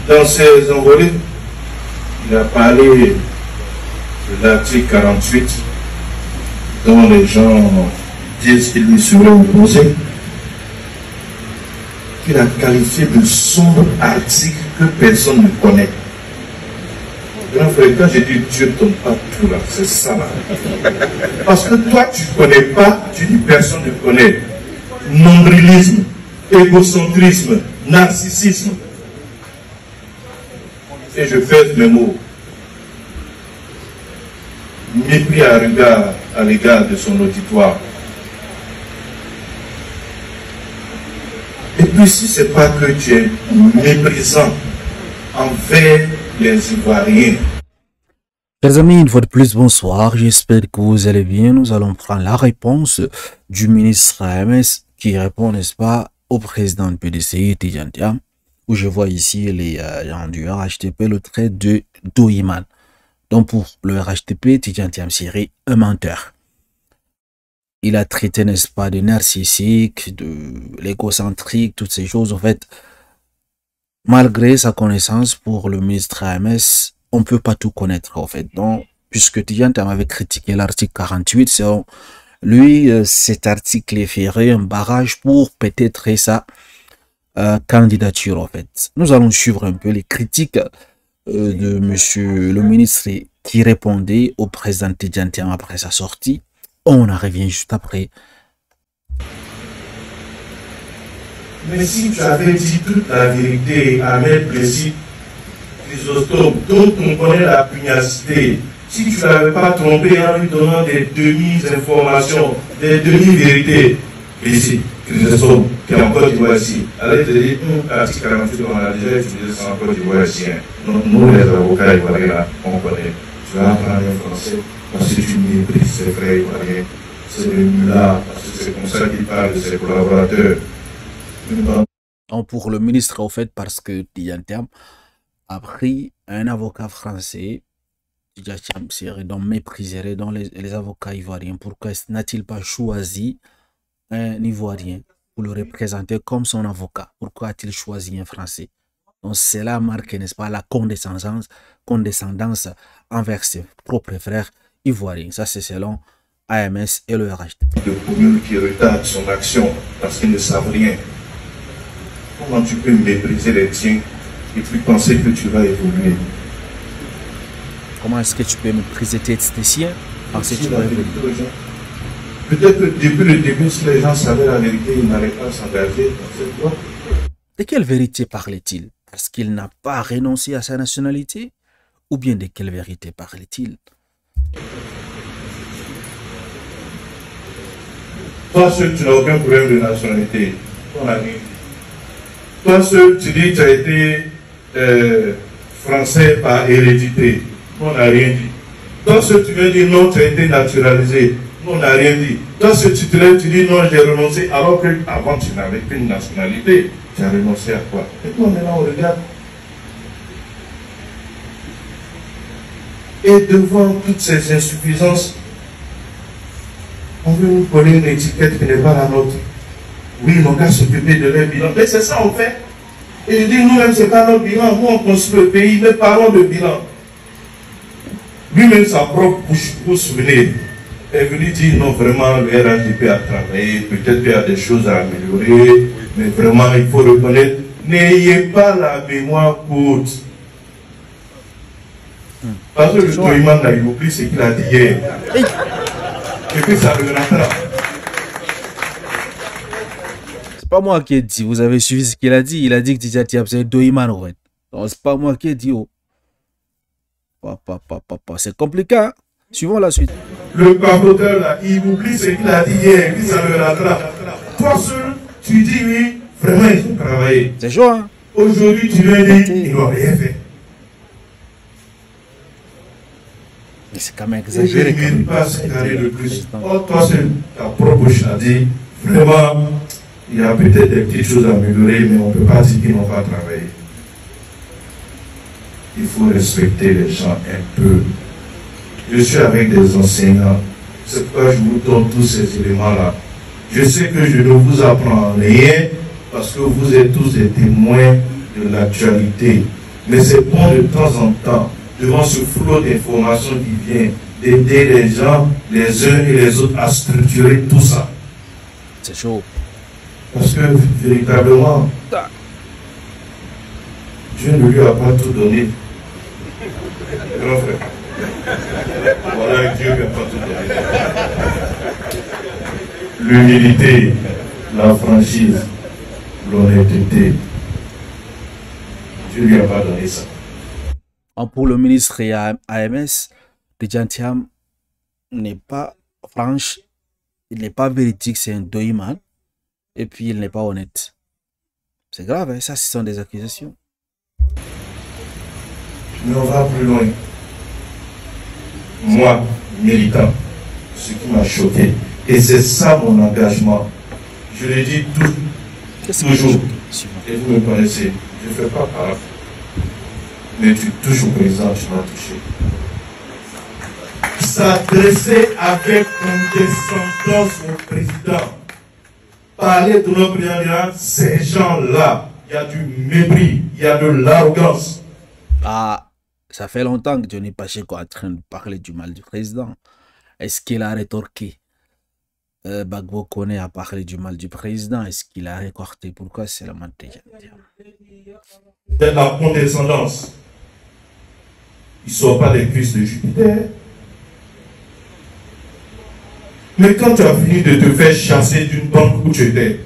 Dans ses envolées, il a parlé de l'article 48 dont les gens disent qu'il lui serait opposé, qu'il a qualifié de sombre article que personne ne connaît. Grand frère, quand je dis Dieu ne donne pas tout là, c'est ça là. Parce que toi tu ne connais pas, tu dis personne ne connaît. Nombrilisme, égocentrisme, narcissisme. Et je pèse mes mots. Mépris à l'égard de son auditoire. Et puis si ce n'est pas que tu es méprisant envers les Ivoiriens. Chers amis, une fois de plus, bonsoir. J'espère que vous allez bien. Nous allons prendre la réponse du ministre AMS qui répond, n'est-ce pas, au président du PDCI, Tidjane Thiam, où je vois ici les gens du RHTP, le trait de Doiman. Donc pour le RHTP, Tidjane Thiam serait un menteur. Il a traité, n'est-ce pas, de narcissique, de l'égocentrique, toutes ces choses. En fait, malgré sa connaissance pour le ministre AMS, on ne peut pas tout connaître, en fait. Donc, puisque Tidjane Thiam avait critiqué l'article 48, selon lui, cet article ferait un barrage pour peut-être sa candidature, en fait. Nous allons suivre un peu les critiques de monsieur le ministre qui répondait au président Tidjane Thiam après sa sortie. On en revient juste après. Mais si tu avais dit toute la vérité à Maître Plessis Chrysostome, dont on connaît la pugnacité, si tu ne l'avais pas trompé en lui donnant des demi-informations, des demi-vérités, Plessis Chrysostome, qui est en Côte d'Ivoire ici, allez te dire, l'article 48, on a déjà utilisé ça en Côte d'Ivoire ici. Donc nous, les avocats ivoiriens, on connaît. Tu vas apprendre le français parce que tu méprises ses frères ivoiriens. C'est le mula, parce que c'est comme ça qu'il parle de ses collaborateurs. Donc pour le ministre, au fait, parce que Tidjane Thiam a pris un avocat français, Tidjane Thiam serait donc méprisé dans les avocats ivoiriens. Pourquoi n'a-t-il pas choisi un Ivoirien pour le représenter comme son avocat? Pourquoi a-t-il choisi un Français? Donc cela marque, n'est-ce pas, la condescendance envers ses propres frères ivoiriens. Ça, c'est selon AMS et le RHTP. Le commun qui retarde son action parce qu'ils ne savent rien. Comment tu peux mépriser les tiens et puis penser que tu vas évoluer? Comment est-ce que tu peux mépriser tes siens, penser que tu vas évoluer? Peut-être que depuis le début, si les gens savaient la vérité, ils n'allaient pas s'engager dans cette voie. De quelle vérité parlait-il? Parce qu'il n'a pas renoncé à sa nationalité? Ou bien de quelle vérité parlait-il? Toi seul, tu n'as aucun problème de nationalité. On a dit. Toi seul, tu dis que tu as été français par hérédité. On n'a rien dit. Toi seul, tu veux dire non, tu as été naturalisé. On n'a rien dit. Toi seul, tu te lèves, tu dis non, j'ai renoncé. Alors qu'avant, tu n'avais qu'une nationalité. Tu as renoncé à quoi? Et toi, maintenant, on regarde. Et devant toutes ces insuffisances, on veut nous coller une étiquette qui n'est pas la nôtre. Oui, ils n'ont qu'à s'occuper de leur bilan. Mais c'est ça, on fait. Et je dis, nous-mêmes, ce n'est pas notre bilan. Nous, on construit le pays, mais parlons de bilan. Lui-même, sa propre bouche, vous vous souvenez, est venu dire, non, vraiment, le RHTP a travaillé, peut-être qu'il y a des choses à améliorer, mais vraiment, il faut reconnaître, n'ayez pas la mémoire courte. Parce que le Toïman n'a oublie ce qu'il a dit hier. Et puis ça le rattrape. C'est pas moi qui ai dit, vous avez suivi ce qu'il a dit. Il a dit que Tidjane Thiam c'est Doiman, en fait. Donc c'est pas moi qui ai dit. Oh. C'est compliqué, hein? Suivons la suite. Le papoteur là, il oublie ce qu'il a dit hier, puis ça le rattrape. Toi seul, tu dis oui, vraiment il faut travailler. C'est chaud, hein? Aujourd'hui, tu viens dire, il n'ont rien fait. Mais c'est quand même exagéré. Je ne mérite pas ce qu'il a dit de plus. Oh, toi seul, ta propre bouche a dit, vraiment, il y a peut-être des petites choses à améliorer, mais on ne peut pas dire qu'ils n'ont pas travaillé. Il faut respecter les gens un peu. Je suis avec des enseignants. C'est pourquoi je vous donne tous ces éléments-là. Je sais que je ne vous apprends rien parce que vous êtes tous des témoins de l'actualité. Mais c'est bon de temps en temps, devant ce flot d'informations qui vient, d'aider les gens, les uns et les autres, à structurer tout ça. C'est chaud. Parce que véritablement, Dieu ne lui a pas tout donné. Grand frère. Voilà, Dieu ne lui a pas tout donné. L'humilité, la franchise, l'honnêteté. Dieu ne lui a pas donné ça. Pour le ministre et AMS, Tidjane Thiam n'est pas franche, il n'est pas véridique, c'est un doyman, et puis il n'est pas honnête. C'est grave, hein? Ça, ce sont des accusations. Mais on va plus loin. Moi, militant, ce qui m'a choqué, et c'est ça mon engagement, je le dis toujours, et vous me connaissez, je ne fais pas paraphe. Mais tu touches au président, tu m'as touché. S'adresser avec condescendance au président. Parler de notre président, ces gens-là, il y a du mépris, il y a de l'arrogance. Ah, ça fait longtemps que Johnny Pacheco est en train de parler du mal du président. Est-ce qu'il a rétorqué? Bagbo Koné a parlé du mal du président. Est-ce qu'il a rétorqué? Pourquoi c'est la matière? De la condescendance. Il ne sort pas des cuisses de Jupiter. Mais quand tu as fini de te faire chasser d'une banque où tu étais,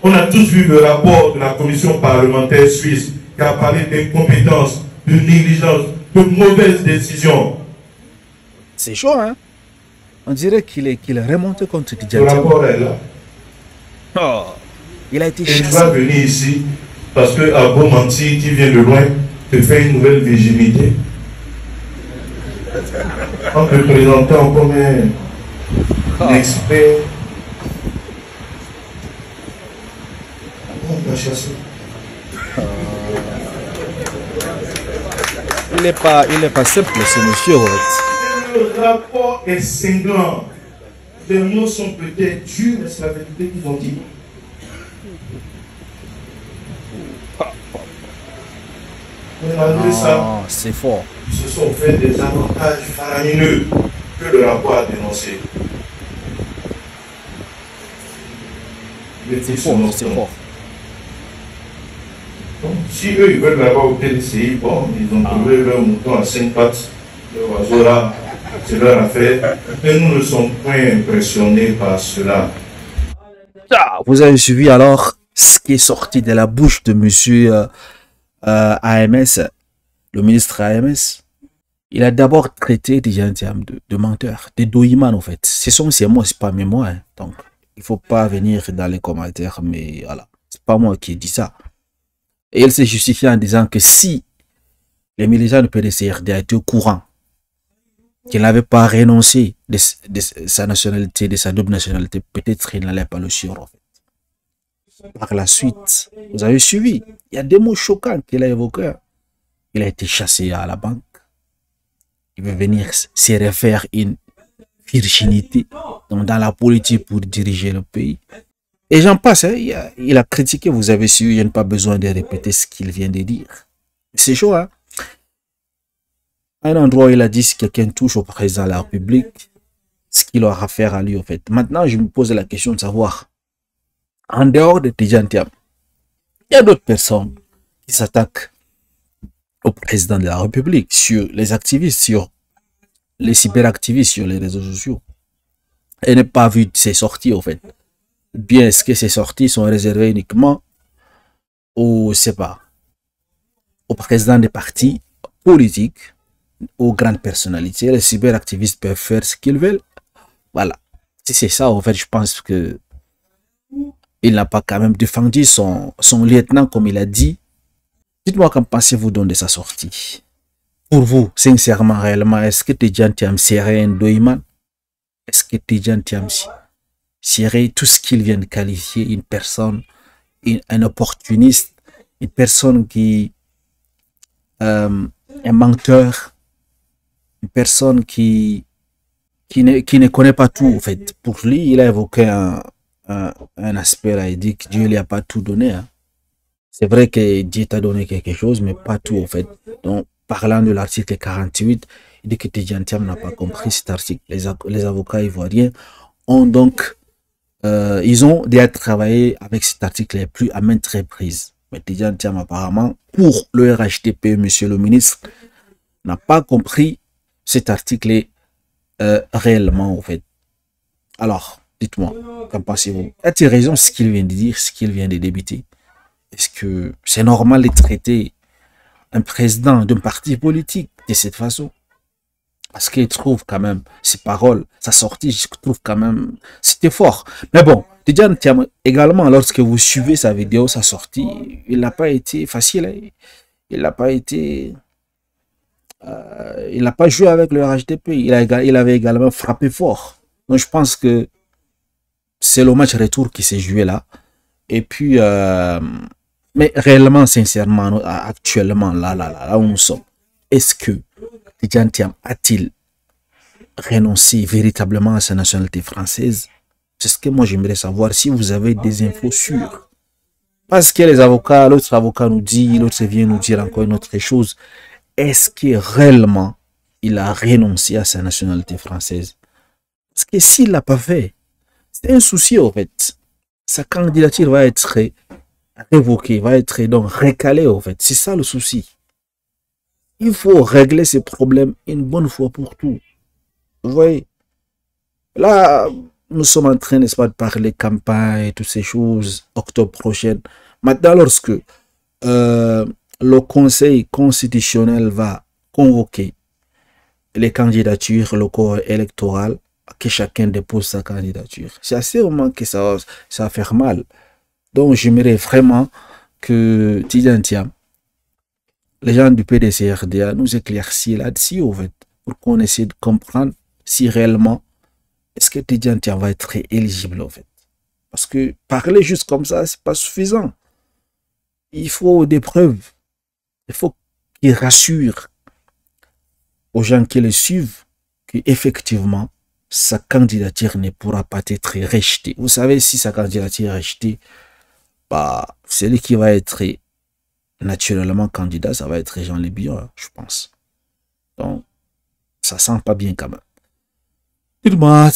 on a tous vu le rapport de la commission parlementaire suisse qui a parlé d'incompétence, de négligence, de mauvaises décisions. C'est chaud, hein? On dirait qu'il est remonté contre Tidjane. Le rapport est là. Oh, il a été chassé. Et tu vas venir ici parce que Abo Manti, qui vient de loin, te fait une nouvelle virginité. En te présentant comme un expert. On t'a chassé. Il n'est pas simple, ce monsieur. Le rapport est cinglant. Les mots sont peut-être durs, mais c'est la vérité qu'ils ont dit. Mais malgré ça, c'est fort. Ils se sont fait des avantages faramineux que le rapport a dénoncé. C'est fort, c'est fort. Donc, si eux, ils veulent l'avoir au PDCI, bon, ils ont trouvé leur mouton à 5 pattes. Le oiseau là, c'est leur affaire. Mais nous ne sommes point impressionnés par cela. Vous avez suivi alors ce qui est sorti de la bouche de monsieur AMS, le ministre AMS. Il a d'abord traité Tidjane Thiam de menteur, de doyman en fait. Ce sont ses mots, c'est pas mes mots. Hein. Donc, il faut pas venir dans les commentaires, mais voilà, c'est pas moi qui ai dit ça. Et il s'est justifié en disant que si les militants du PDCRD étaient au courant qu'il n'avait pas renoncé de sa nationalité, de sa double nationalité, peut-être il n'allait pas le suivre en fait. Par la suite, vous avez suivi, il y a des mots choquants qu'il a évoqués. Il a été chassé à la banque. Il veut venir se refaire une virginité dans la politique pour diriger le pays. Et j'en passe, hein, il a critiqué, vous avez su, il n'y a pas besoin de répéter ce qu'il vient de dire. C'est chaud, hein? À un endroit où il a dit si quelqu'un touche au président de la République, ce qu'il aura à faire à lui, en fait. Maintenant, je me pose la question de savoir, en dehors de Tidjane Thiam, il y a d'autres personnes qui s'attaquent au président de la République, sur les activistes, sur les cyberactivistes, sur les réseaux sociaux. Et n'est pas vu ces sorties, en fait. Bien, est-ce que ces sorties sont réservées uniquement aux, c'est pas, aux présidents des partis politiques, aux grandes personnalités? Les cyberactivistes peuvent faire ce qu'ils veulent. Voilà. Si c'est ça, en fait, je pense que il n'a pas quand même défendu son lieutenant comme il a dit. Dites-moi qu'en pensez-vous donc de sa sortie? Pour vous, sincèrement, réellement, est-ce que Tidjane Thiam serait un doyman? Est-ce que Tidjane Thiam serait tout ce qu'il vient de qualifier une personne, un opportuniste, une personne qui un menteur, une personne qui ne connaît pas tout, en fait. Pour lui, il a évoqué un aspect là, il dit que Dieu ne lui a pas tout donné. Hein. C'est vrai que Dieu t'a donné quelque chose, mais pas tout, en fait. Donc, parlant de l'article 48, il dit que Tidjane Thiam n'a pas compris cet article. Les avocats ivoiriens ont donc, ils ont déjà travaillé avec cet article plus à maintes reprises. Mais Tidjane Thiam, apparemment, pour le RHDP, monsieur le ministre, n'a pas compris cet article réellement, en fait. Alors, dites-moi, qu'en pensez-vous? A-t-il raison ce qu'il vient de dire, ce qu'il vient de débiter? Est-ce que c'est normal de traiter un président d'un parti politique de cette façon? Parce qu'il trouve quand même ses paroles, sa sortie, je trouve quand même, c'était fort. Mais bon, Tidjane Thiam, également, lorsque vous suivez sa vidéo, sa sortie, il n'a pas été facile. Hein. Il n'a pas été... il n'a pas joué avec le RHDP. Il avait également frappé fort. Donc je pense que c'est le match retour qui s'est joué là. Et puis, mais réellement, sincèrement, actuellement, là où nous sommes, est-ce que Tidjane Thiam a-t-il renoncé véritablement à sa nationalité française? C'est ce que moi j'aimerais savoir, si vous avez des infos sûres. Parce que les avocats, l'autre avocat nous dit, l'autre vient nous dire encore une autre chose. Est-ce que réellement il a renoncé à sa nationalité française? Parce que s'il ne l'a pas fait, c'est un souci en fait. Sa candidature va être révoquée, va être donc recalée en fait. C'est ça le souci. Il faut régler ces problèmes une bonne fois pour tout. Vous voyez, là, nous sommes en train, n'est-ce pas, de parler campagne et toutes ces choses, octobre prochain. Maintenant, lorsque le Conseil constitutionnel va convoquer les candidatures, le corps électoral, que chacun dépose sa candidature, c'est sûrement que ça va faire mal. Donc, j'aimerais vraiment que Tidjane Thiam, les gens du PDC-RDA, nous éclaircissent là-dessus, en fait, pour qu'on essaie de comprendre si réellement, est-ce que Tidjane Thiam va être éligible, en fait. Parce que parler juste comme ça, c'est pas suffisant. Il faut des preuves. Il faut qu'il rassure aux gens qui le suivent qu'effectivement, sa candidature ne pourra pas être rejetée. Vous savez, si sa candidature est rejetée, bah, celui qui va être naturellement candidat, ça va être Jean Lébion, je pense. Donc, ça sent pas bien quand même. Dites-moi,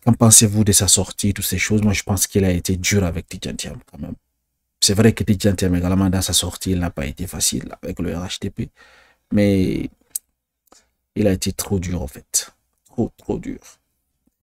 qu'en pensez-vous de sa sortie, toutes ces choses? Moi, je pense qu'il a été dur avec Tidjane Thiam quand même. C'est vrai que Tidjane Thiam également, dans sa sortie, il n'a pas été facile avec le RHDP. Mais il a été trop dur en fait. Trop dur.